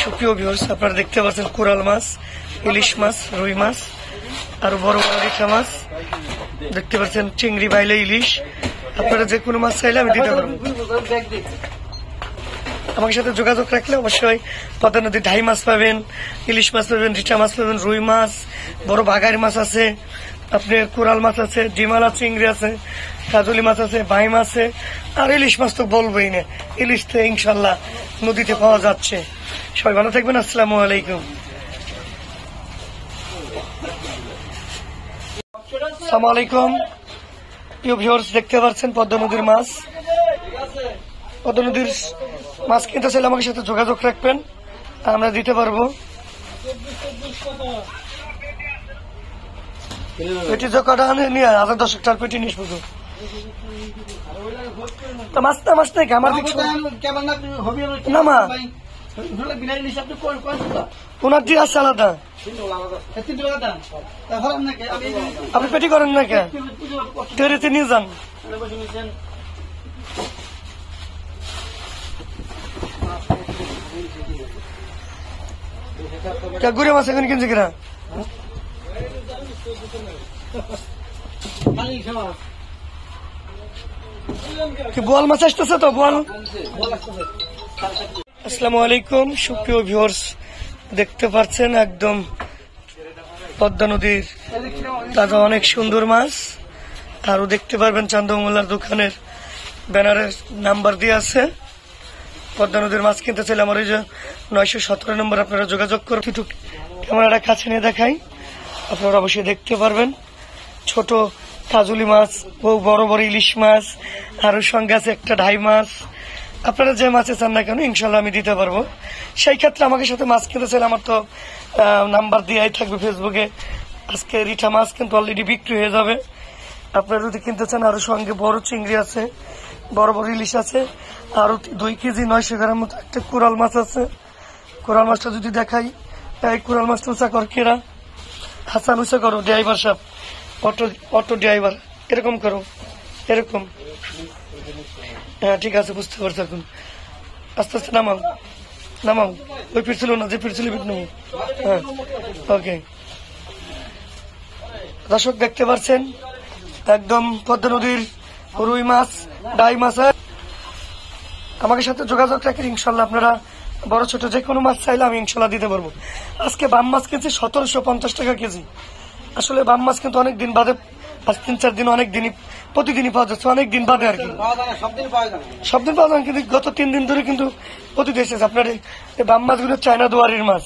সুপ্রিয় ভিউয়ার্স, আপনারা দেখতে পাচ্ছেন কোরাল মাছ, ইলিশ মাছ, রুই মাছ, আর বড় বড় রিঠা মাছ দেখতে পাচ্ছেন, চিংড়ি, বাইলে, ইলিশ। আপনারা যে কোনো মাছ চাইলে আমি দিতে পারবো। আমার সাথে যোগাযোগ রাখলে অবশ্যই পদ্মা নদীর ঢাই মাছ পাবেন, ইলিশ মাছ পাবেন, রিঠা মাছ পাবেন, রুই মাছ, বড় বাগারি মাছ আছে, আপনার কোরাল মাছ আছে, ডিমালা চিংড়ি আছে, কাজলি মাছ আছে, ভাই মাছ আছে, আর ইলিশ মাছ তো বলবোই না। ইলিশ তো ইনশাল্লাহ নদীতে পাওয়া যাচ্ছে। সবাই ভালো থাকবেন। আসসালামু আলাইকুম। আসসালামু আলাইকুম। প্রিয় ভিউয়ার্স, দেখতে পাচ্ছেন পদ্মা নদীর মাছ। পদ্মা নদীর মাছ কিনতে চাইলে আমাকে সাথে যোগাযোগ রাখবেন, আমরা দিতে পারবো। পেটি জোকাটা নিয়ে 1000 টাকার পেটি নিয়ে শুধু মাছ নাই আমার না মা ওনার দিয়ে আসছে আলাদা। আপনি পেটি করেন না কে? টেরেতে নিয়ে যান। গুড়ে মাছ এখন কিনছে কিনা? বোয়াল মাছ আসতেছে তো, বোয়াল। আসসালামু আলাইকুম। সুপ্রিয় ভিউয়ার্স, দেখতে পাচ্ছেন একদম পদ্মা নদীর তাজা অনেক সুন্দর মাছ। আরো দেখতে পারবেন চান্দমোল্লার দোকানের ব্যানারের নাম্বার দিয়ে আছে। পদ্মা নদীর মাছ কিনতে চাইলে আমার ওই যে 917 নম্বর আপনারা যোগাযোগ করুন। একটু ক্যামেরাটা কাছে নিয়ে দেখাই, আপনারা অবশ্যই দেখতে পারবেন। ছোট কাজলি মাছ, বড় বড় ইলিশ মাছ, আর ওর সঙ্গে আছে একটা ঢাই মাছ। আপনারা যে মাছে চান না কেন ইনশাল্লাহ আমি দিতে পারবো। সেই ক্ষেত্রে আমাকে সাথে মাছ কিনতে চাইলে আমার তো নাম্বার দেওয়াই থাকবে ফেসবুকে। আজকে রিঠা মাছ কিন্তু অলরেডি বিক্রি হয়ে যাবে। আপনারা যদি কিনতে চান, আরো সঙ্গে বড় চিংড়ি আছে, বড় বড় ইলিশ আছে, আরো 2 কেজি 900 গ্রাম মতো একটা কোরাল মাছ আছে। কোরাল মাছটা যদি দেখাই, এই কোরাল মাছটা উঁচা কর কেরা, হাসান উঁচা করো, ড্রাইভার সাহেব, অটো ড্রাইভার, এরকম করো, এরকম। হ্যাঁ ঠিক আছে, বুঝতে পারছো। এখন আস্তে আস্তে নামাও, নামাও। ওই ফিরছিল না, যে ফিরছিল নেই। হ্যাঁ ওকে। দর্শক দেখতে পাচ্ছেন একদম পদ্মা নদীর রুই মাছ, ডাই মাছ। আমাকে সাথে যোগাযোগ রাখেন, ইনশাল্লাহ আপনারা বড় ছোট যে কোনো মাছ চাইলে আমি ইনশাল্লাহ দিতে পারবো। আজকে বাম মাছ কিনছি 1750 টাকা কেজি। আসলে বাম মাছ কিন্তু অনেকদিন বাদে, আজ 3-4 দিন, অনেক দিনই প্রতিদিনই পাওয়া যাচ্ছে, অনেক দিন বাদে আর কি। সব দিন পাওয়া যায়, কিন্তু গত 3 দিন ধরে কিন্তু প্রতিদিন এসেছে। আপনার এই বাম মাছগুলো চায়না দুয়ারির মাছ।